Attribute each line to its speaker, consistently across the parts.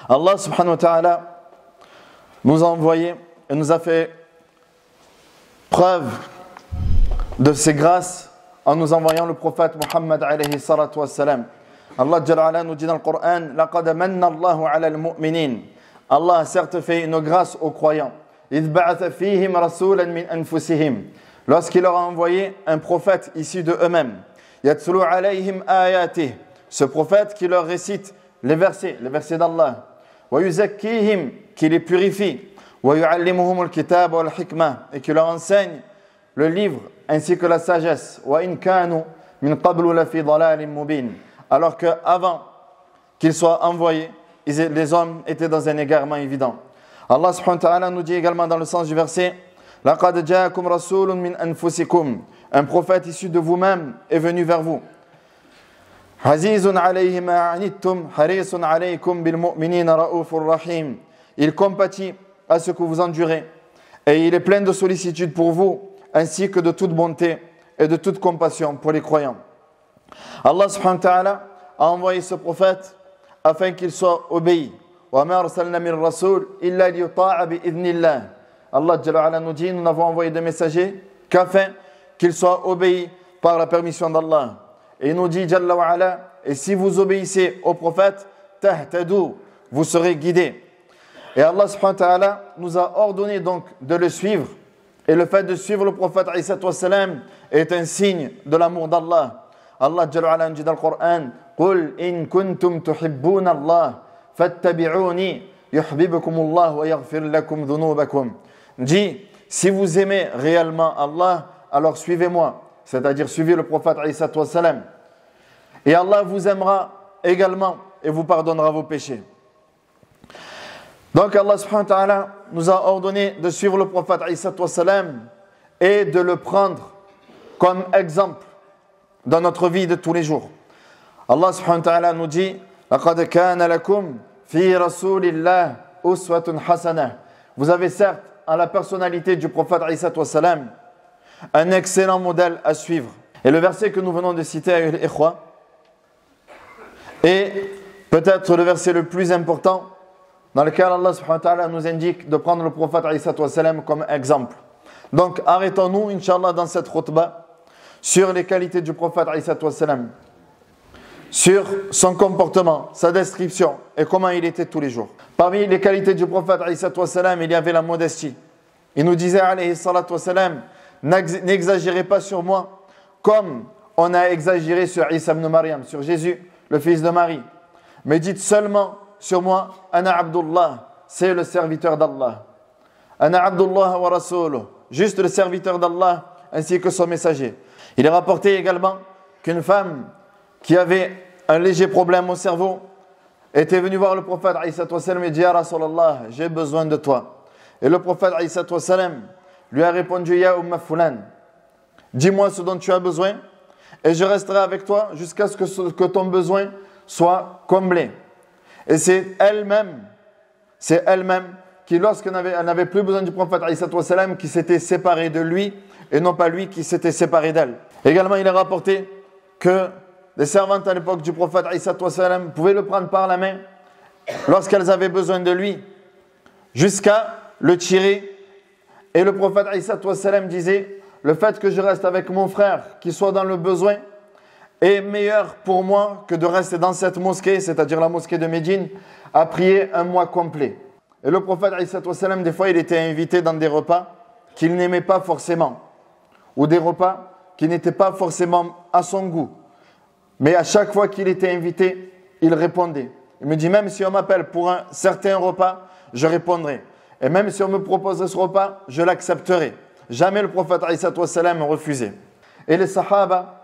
Speaker 1: Allah subhanahu wa ta'ala nous a envoyé et nous a fait preuve de ses grâces en nous envoyant le prophète Muhammad alayhi salatu wassalam. Allah Jalla ala nous dit dans le Coran: laqad manna Allahu ala al-mu'minin. Allah a certes fait une grâce aux croyants. Idh ba'atha fihim rasulan min anfusihim. Lorsqu'il leur a envoyé un prophète issu de eux-mêmes. Yatslu alayhim ayatih. Ce prophète qui leur récite les versets d'Allah. Wa yuzakkihim, qui les purifie. Wa yu'allimuhum al-kitab wal hikmah, et qui leur enseigne le livre ainsi que la sagesse. Wa in kanu min qablu la fi dalalin mubin. Alors qu'avant qu'ils soient envoyés, les hommes étaient dans un égarement évident. Allah subhanahu wa ta'ala nous dit également dans le sens du verset: laqad ja'akum rasulun min anfusikum. Un prophète issu de vous-même est venu vers vous. Azizun alayhi ma anittum harisun alaykum bil mu'minina raufur rahim. Il compatit à ce que vous endurez et il est plein de sollicitude pour vous, ainsi que de toute bonté et de toute compassion pour les croyants. Allah subhanahu wa ta'ala a envoyé ce prophète afin qu'il soit obéi. Wa ma arsalna min rasul illa liyuta'a bi idhnillah. Allah Jalla ala nous dit: nous n'avons envoyé de messagers qu'afin qu'il soit obéi par la permission d'Allah. Et il nous dit Jalla wa ala: et si vous obéissez au prophète, tahtadu, vous serez guidés. Et Allah subhanahu wa ta'ala nous a ordonné donc de le suivre. Et le fait de suivre le prophète alayhi wassalam est un signe de l'amour d'Allah. Allah Jalla wa ala nous dit dans le Coran: qul in kuntum tuhibbuna Allah fattabi'uni yuhibbukumullah wa yaghfir lakum dhunubakum. Dit: si vous aimez réellement Allah, alors suivez-moi, c'est-à-dire suivez le prophète alayhi wassalam. Et Allah vous aimera également et vous pardonnera vos péchés. Donc Allah subhanahu wa ta'ala nous a ordonné de suivre le prophète alayhi wassalam et de le prendre comme exemple dans notre vie de tous les jours. Allah subhanahu wa ta'ala nous dit: laqad kana lakum fi rasulillah uswatun hasanah. Vous avez certes en la personnalité du prophète alayhi wassalam un excellent modèle à suivre. Et le verset que nous venons de citer avec l'ikhwa est peut-être le verset le plus important dans lequel Allah subhanahu wa ta'ala nous indique de prendre le prophète alayhi wassalam comme exemple. Donc arrêtons-nous inshallah dans cette khutbah sur les qualités du prophète alayhi wassalam, sur son comportement, sa description et comment il était tous les jours. Parmi les qualités du prophète alayhi wassalam, il y avait la modestie. Il nous disait alayhi wassalam: n'exagérez pas sur moi comme on a exagéré sur Isa ibn Maryam, sur Jésus, le fils de Marie. Mais dites seulement sur moi: Ana Abdullah, c'est le serviteur d'Allah. Ana Abdullah wa rasuluh, juste le serviteur d'Allah ainsi que son messager. Il est rapporté également qu'une femme qui avait un léger problème au cerveau était venue voir le prophète alayhi wassalam et dit: Ya Rasulallah, j'ai besoin de toi. Et le prophète alayhi wassalam lui a répondu: Ya Umma Fulan, dis-moi ce dont tu as besoin et je resterai avec toi jusqu'à ce que ton besoin soit comblé. Et c'est elle-même qui, lorsqu'elle n'avait plus besoin du prophète alayhi wassalam, qui s'était séparée de lui et non pas lui qui s'était séparé d'elle. Également, il est rapporté que les servantes à l'époque du prophète alayhi wassalam pouvaient le prendre par la main lorsqu'elles avaient besoin de lui jusqu'à le tirer. Et le prophète alayhi wassalam disait: le fait que je reste avec mon frère qui soit dans le besoin est meilleur pour moi que de rester dans cette mosquée, c'est-à-dire la mosquée de Médine, à prier un mois complet. Et le prophète alayhi wassalam, des fois, il était invité dans des repas qu'il n'aimait pas forcément, ou des repas qui n'étaient pas forcément à son goût. Mais à chaque fois qu'il était invité, il répondait. Il me dit: même si on m'appelle pour un certain repas, je répondrai. Et même si on me propose ce repas, je l'accepterai. Jamais le prophète alayhi wassalam refusait. Et les sahaba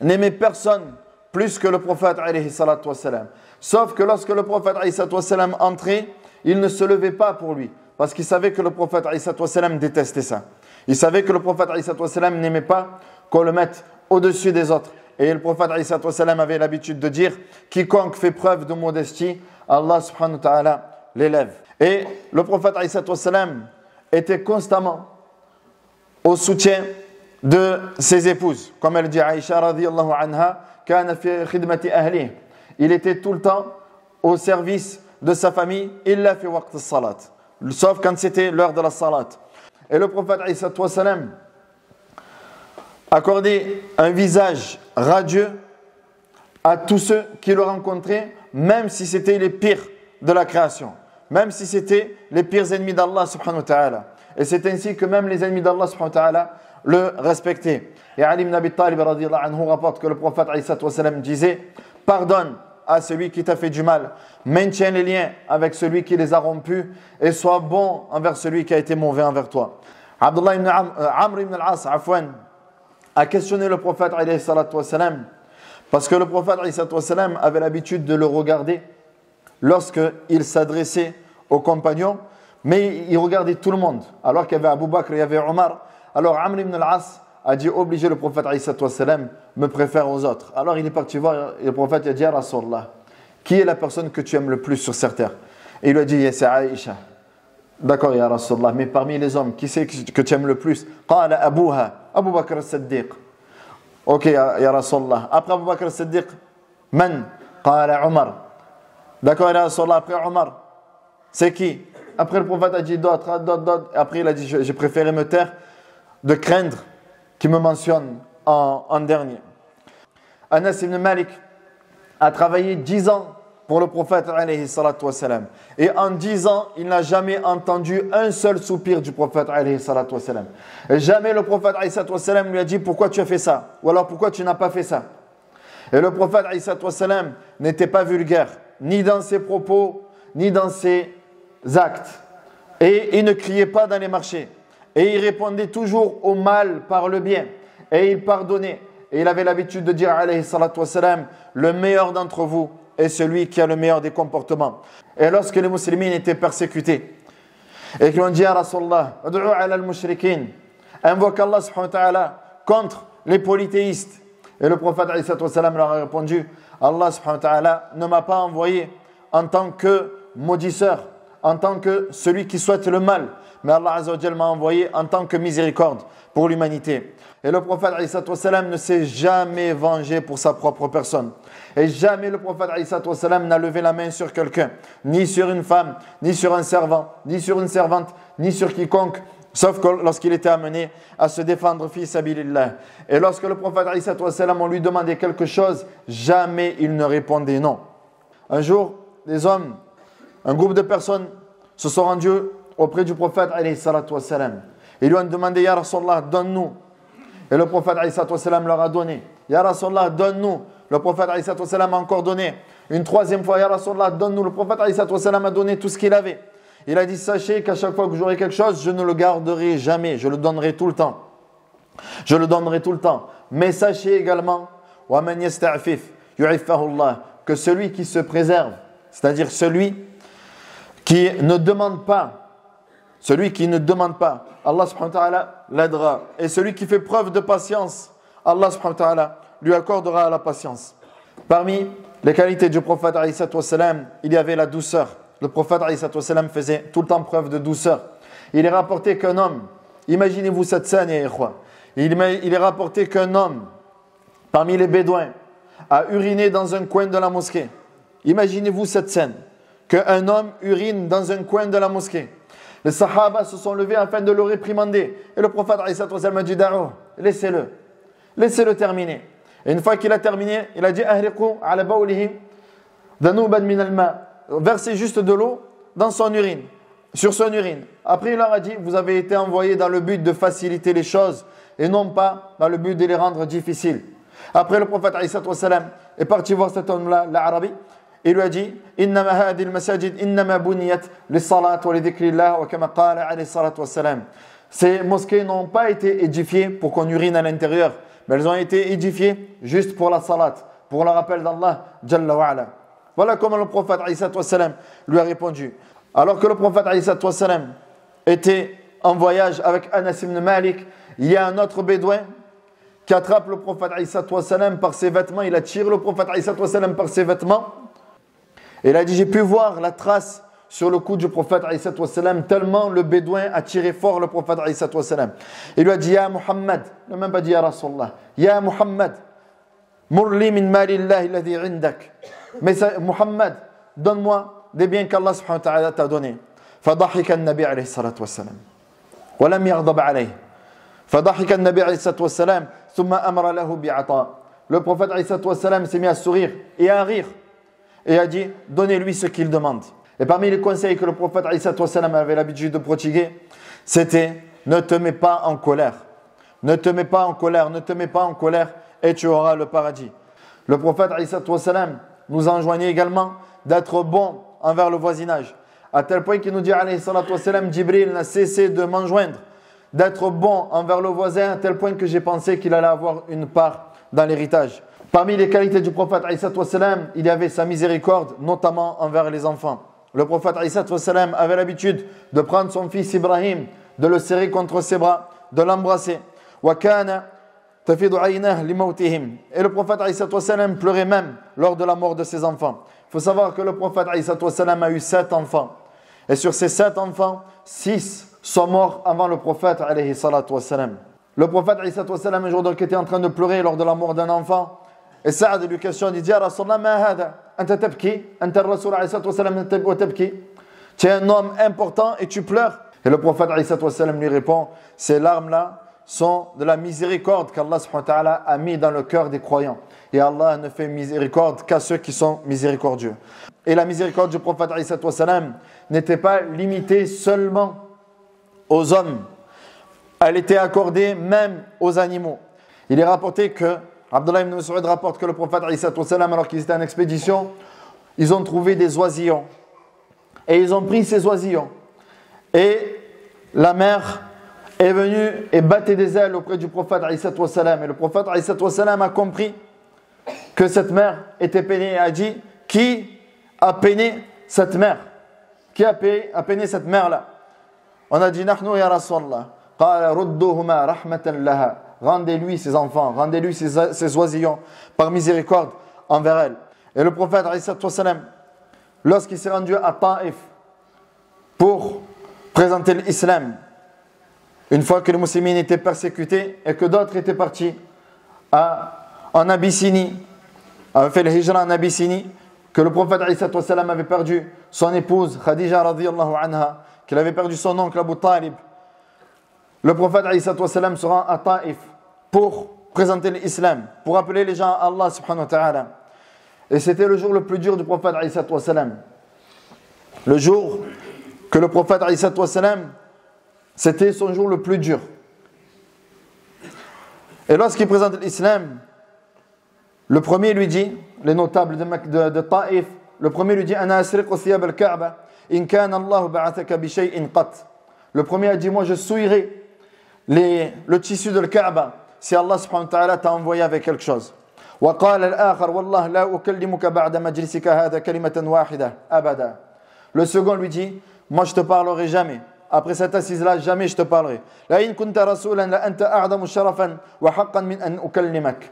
Speaker 1: n'aimaient personne plus que le prophète alayhi wassalam. Sauf que lorsque le prophète alayhi wassalam entrait, il ne se levait pas pour lui, parce qu'il savait que le prophète alayhi wassalam détestait ça. Il savait que le prophète alayhi wassalam n'aimait pas qu'on le mette au-dessus des autres. Et le prophète alayhi wassalam avait l'habitude de dire: quiconque fait preuve de modestie, Allah subhanahu wa ta'ala l'élève. Et le prophète alayhi wassalam était constamment au soutien de ses épouses. Comme elle dit Aïcha radiyallahu anha, kana fi khidmati ahli. Il était tout le temps au service de sa famille, illa fi waqt as-salat. Sauf quand c'était l'heure de la salat. Et le prophète alayhi salatu wa salam accordait un visage radieux à tous ceux qui le rencontraient, même si c'était les pires de la création, même si c'était les pires ennemis d'Allah subhanahu wa ta'ala. Et c'est ainsi que même les ennemis d'Allah subhanahu wa ta'ala le respectaient. Et Ali ibn Abi Talib radiyallahu anhu rapporte que le prophète alayhi salatu wa salam disait: pardonne à celui qui t'a fait du mal, maintiens les liens avec celui qui les a rompus et sois bon envers celui qui a été mauvais envers toi. Abdullah ibn Amr ibn al-As a questionné le prophète alayhi salatu wa salam parce que le prophète alayhi salatu wa salam avait l'habitude de le regarder lorsqu'il s'adressait aux compagnons, mais il regardait tout le monde, alors qu'il y avait Abu Bakr, il y avait Omar. Alors Amr ibn al-As a dit: obligé le prophète alayhi salatu wa salam me préfère aux autres. Alors il est parti voir et le prophète a dit: Ya Rasulallah, qui est la personne que tu aimes le plus sur cette terre? Et il lui a dit: c'est Aïcha. D'accord, Ya Rasulallah, mais parmi les hommes, qui c'est que tu aimes le plus? Qala Abuha, Abu Bakr as-Siddiq. Ok, Ya Rasulallah. Après Abu Bakr as-Siddiq, man? Qala Omar. D'accord, Ya Rasulallah, après Omar, c'est qui? Après le prophète a dit d'autres. Après il a dit: j'ai préféré me taire de craindre qui me mentionne en dernier. Anas ibn Malik a travaillé 10 ans pour le prophète alayhi salatu wa salam. Et en 10 ans, il n'a jamais entendu un seul soupir du prophète alayhi salatu wa salam. Et jamais le prophète alayhi salatu wa salam lui a dit: pourquoi tu as fait ça? Ou alors pourquoi tu n'as pas fait ça? Et le prophète alayhi salatu wa salam n'était pas vulgaire, ni dans ses propos, ni dans ses actes. Et il ne criait pas dans les marchés. Et il répondait toujours au mal par le bien. Et il pardonnait. Et il avait l'habitude de dire alayhi salatu wa salam: le meilleur d'entre vous est celui qui a le meilleur des comportements. Et lorsque les musulmans étaient persécutés et qu'ils ont dit: Ya Rasulallah, ad'u ala al-mushrikin, invoque Allah subhanahu wa ta'ala contre les polythéistes. Et le prophète alayhi salatu wa salam leur a répondu: Allah subhanahu wa ta'ala ne m'a pas envoyé en tant que maudisseur, en tant que celui qui souhaite le mal, mais Allah azza wa jalla m'a envoyé en tant que miséricorde pour l'humanité. Et le prophète alayhi salatu wa salam ne s'est jamais vengé pour sa propre personne. Et jamais le prophète alayhi salatu wa salam n'a levé la main sur quelqu'un, ni sur une femme, ni sur un servant, ni sur une servante, ni sur quiconque, sauf que lorsqu'il était amené à se défendre fi sabilillah. Et lorsque le prophète alayhi salatu wa salam, on lui demandait quelque chose, jamais il ne répondait non. Un jour, des hommes, un groupe de personnes se sont rendus auprès du prophète alayhi salatu wa salam. Ils lui ont demandé: Ya Rasulallah, donne-nous. Et le prophète alayhi salatu wa salam leur a donné. Ya Rasulallah, donne-nous. Le prophète alayhi salatu wa salam a encore donné. Une troisième fois: Ya Rasulallah, donne-nous. Le prophète alayhi salatu wa salam a donné tout ce qu'il avait. Il a dit: sachez qu'à chaque fois que j'aurai quelque chose, je ne le garderai jamais. Je le donnerai tout le temps. Je le donnerai tout le temps. Mais sachez également: wa man yasta'fif yu'iffahu Allah, que celui qui se préserve, c'est-à-dire celui qui ne demande pas, Allah subhanahu wa ta'ala l'aidera. Et celui qui fait preuve de patience, Allah subhanahu wa ta'ala lui accordera la patience. Parmi les qualités du prophète alayhi salatu wa salam, il y avait la douceur. Le prophète alayhi salatu wa salam faisait tout le temps preuve de douceur. Il est rapporté qu'un homme, imaginez-vous cette scène, ya ikhwa, il est rapporté qu'un homme, parmi les bédouins, a uriné dans un coin de la mosquée. Imaginez-vous cette scène, qu'un homme urine dans un coin de la mosquée. Les sahaba se sont levés afin de le réprimander. Et le prophète alayhi salatu wa salam a dit: Da'ou, laissez-le terminer. Et une fois qu'il a terminé, il a dit: Ahriqu ala bawlihi dhanuban min al-ma. Versez juste de l'eau dans son urine, sur son urine. Après, il leur a dit: vous avez été envoyés dans le but de faciliter les choses et non pas dans le but de les rendre difficiles. Après, le prophète alayhi salatu wa salam est parti voir cet homme-là, l'Arabi. Il lui a dit: Innama hadi al-masajid innama buniyat lis-salat wa li dhikrillah wa kama qala alayhi salatu wa salam. Ces mosquées n'ont pas été édifiées pour qu'on urine à l'intérieur, mais elles ont été édifiées juste pour la salat, pour le rappel d'Allah Jalla wa ala. Voilà comment le prophète alayhi salatu wa salam lui a répondu. Alors que le prophète alayhi salatu wa salam était en voyage avec Anas ibn Malik, il y a un autre bédouin qui attrape le prophète alayhi salatu wa salam par ses vêtements. Il attire le prophète alayhi salatu wa salam par ses vêtements. Et il a dit: j'ai pu voir la trace sur le cou du prophète alayhi salatu wa salam, tellement le bédouin a tiré fort le prophète alayhi salatu wa salam. Il lui a dit: Ya Muhammad, il n'a même pas dit Ya Rasulallah, Ya Muhammad, murli min malillahi alladhi indak. Mais Muhammad, donne-moi des biens qu'Allah subhanahu wa ta'ala t'a donnés. فضحك النبي عليه الصلاة والسلام ولم يغضب عليه فضحك النبي عليه الصلاة والسلام ثم أمر له بعطاء. Le prophète عليه الصلاة والسلام s'est mis à sourire et à rire et a dit donnez-lui ce qu'il demande. Et parmi les conseils que le prophète عليه الصلاة والسلام avait l'habitude de prodiguer, c'était ne te mets pas en colère. Ne te mets pas en colère, ne te mets pas en colère et tu auras le paradis. Le prophète عليه الصلاة والسلام nous enjoignait également d'être bon envers le voisinage. À tel point qu'il nous dit عليه الصلاة والسلام, Jibril n'a cessé de m'enjoindre d'être bon envers le voisin à tel point que j'ai pensé qu'il allait avoir une part dans l'héritage. Parmi les qualités du prophète عليه الصلاة والسلام, il y avait sa miséricorde, notamment envers les enfants. Le prophète عليه الصلاة والسلام avait l'habitude de prendre son fils Ibrahim, de le serrer contre ses bras, de l'embrasser. وَكَانَ تَفِيضُ عَيْنَهُ لِمَوْتِهِمْ. Et le prophète عليه الصلاة والسلام pleurait même lors de la mort de ses enfants. Il faut savoir que le prophète عليه الصلاة والسلام a eu 7 enfants. Et sur ces 7 enfants, 6 sont morts avant le prophète عليه الصلاة والسلام. Le prophète عليه الصلاة والسلام un jour donc était en train de pleurer lors de la mort d'un enfant. Et Saad lui questionne, il dit Ya Rasulallah, ma hada? Anta tabki? Anta ar-Rasul عليه الصلاة والسلام wa tabki? Tu es un homme important et tu pleures. Et le prophète عليه الصلاة والسلام lui répond, ces larmes-là sont de la miséricorde qu'Allah subhanahu wa ta'ala a mis dans le cœur des croyants. Et Allah ne fait miséricorde qu'à ceux qui sont miséricordieux. Et la miséricorde du prophète عليه الصلاة والسلام n'était pas limitée seulement aux hommes. Elle était accordée même aux animaux. Il est rapporté que, Abdullah ibn Mas'ud rapporte que le prophète عليه الصلاة والسلام, alors qu'ils étaient en expédition, ils ont trouvé des oisillons. Et ils ont pris ces oisillons. Et la mère est venue et battait des ailes auprès du prophète عليه الصلاة والسلام. Et le prophète عليه الصلاة والسلام a compris que cette mère était peinée et a dit qui a peiné cette mère? Qui a peiné cette mère-là? On a dit nahnu ya Rasulallah. Qala rudduhuma rahmatan laha. Rendez-lui ses enfants, rendez-lui ses oisillons par miséricorde envers elle. Et le prophète عليه الصلاة والسلام, lorsqu'il s'est rendu à Taïf pour présenter l'islam, une fois que les musulmans étaient persécutés et que d'autres étaient partis en Abyssinie, avaient fait le hijra en Abyssinie, que le prophète عليه الصلاة والسلام avait perdu son épouse Khadija radiyallahu anha, qu'il avait perdu son oncle Abu Talib. Le prophète عليه الصلاة والسلام se rend à Taïf pour présenter l'islam, pour appeler les gens à Allah subhanahu wa ta'ala. Et c'était le jour le plus dur du prophète عليه الصلاة والسلام. Le jour que le prophète عليه الصلاة والسلام, c'était son jour le plus dur. Et lorsqu'il présente l'islam, le premier lui dit, les notables de Taïf, le premier lui dit Ana asriqu thiyab al-Ka'ba in kana Allah ba'athaka bi shay'in qat. Le premier a dit moi je souillerai le tissu de Kaaba si Allah subhanahu wa ta'ala t'a envoyé avec quelque chose. وقال الآخر والله لا أكلمك بعد مجلسك هذا كلمة واحدة أبدا. Le second lui dit moi je te parlerai jamais. Après cette assise-là, jamais je te parlerai. لئن كنت رسولا لأنت أعظم شرفا وحقا من أن أكلمك.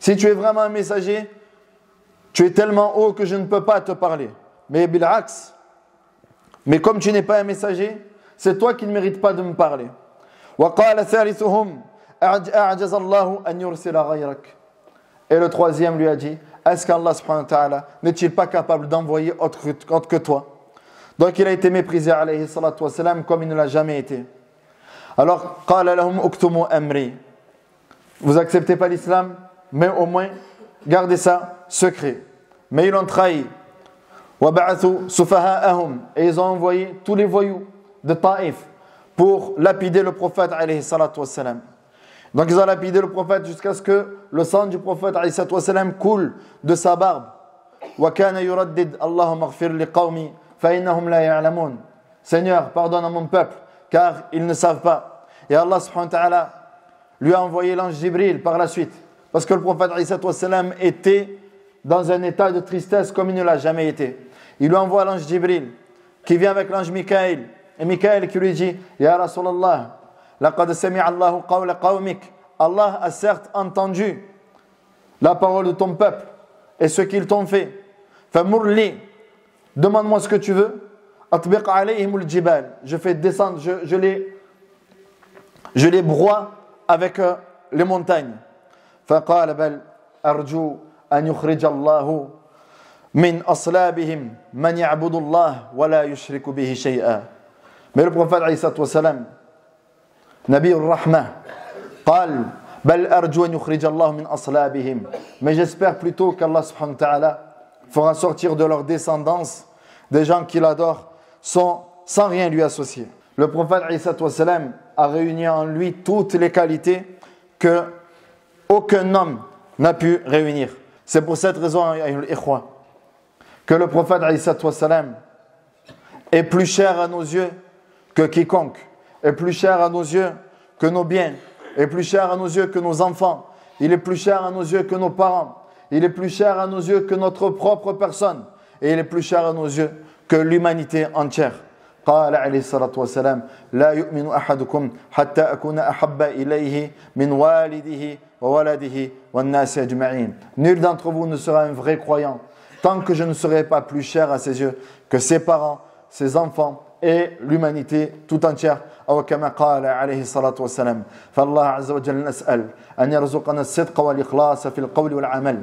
Speaker 1: Si tu es vraiment un messager, tu es tellement haut que je ne peux pas te parler. Mais bil'aks, mais comme tu n'es pas un messager, c'est toi qui ne mérites pas de me parler. وقال ثالثهم أعجز الله أن يرسل غيرك. Et le troisième lui a dit, est-ce qu'Allah subhanahu wa ta'ala n'est-il pas capable d'envoyer autre que toi? Donc il a été méprisé alayhi salatu wa salam comme il ne l'a jamais été. Alors قال لهم اكتموا أمري. Vous acceptez pas l'islam, mais au moins gardez ça secret. Mais ils l'ont trahi. وبعثوا سفهاءهم. Et ils ont envoyé tous les voyous de Taïf pour lapider le prophète alayhi salatu wa salam. Donc ils ont lapidé le prophète jusqu'à ce que le sang du prophète alayhi salatu wa salam coule de sa barbe. وكان يردد اللهم اغفر لقومي فإنهم لا يعلمون. Seigneur, pardonne à mon peuple car ils ne savent pas. Et Allah subhanahu wa ta'ala lui a envoyé l'ange Jibril par la suite parce que le prophète alayhi salatu wa salam était dans un état de tristesse comme il ne l'a jamais été. Il lui envoie l'ange Jibril qui vient avec l'ange Mikaël. Et Mikaël qui lui dit Ya Rasulallah, laqad sami'a Allahu qawla qawmik. Allah a certes entendu la parole de ton peuple et ce qu'ils t'ont fait. Famurli, demande-moi ce que tu veux. Atbiq alayhimul jibal. Je fais descendre, je les broie avec les montagnes. Faqala bal arju an yukhrij Allahu min aslabihim man ya'budu Allah wa la yushriku bihi shay'a. Mais le prophète alayhi salatu wassalam, Nabi al-Rahma, قال بل أرجو أن يخرج الله من أصلابهم. Mais j'espère plutôt qu'Allah subhanahu wa ta'ala fera sortir de leur descendance des gens qui l'adorent sans rien lui associer. Le prophète alayhi salatu wassalam a réuni en lui toutes les qualités que aucun homme n'a pu réunir. C'est pour cette raison, que le prophète alayhi salatu wassalam est plus cher à nos yeux que quiconque, est plus cher à nos yeux que nos biens, est plus cher à nos yeux que nos enfants, il est plus cher à nos yeux que nos parents, il est plus cher à nos yeux que notre propre personne, et il est plus cher à nos yeux que l'humanité entière. قال عليه الصلاة والسلام لا يؤمن أحدكم حتى أكون أحب إليه من والده وولده والناس أجمعين. Nul d'entre vous ne sera un vrai croyant tant que je ne serai pas plus cher à ses yeux que ses parents, ses enfants et l'humanité tout entière. أو كما قال عليه الصلاة والسلام. فالله عز وجل نسأل أن يرزقنا الصدق والإخلاص في القول والعمل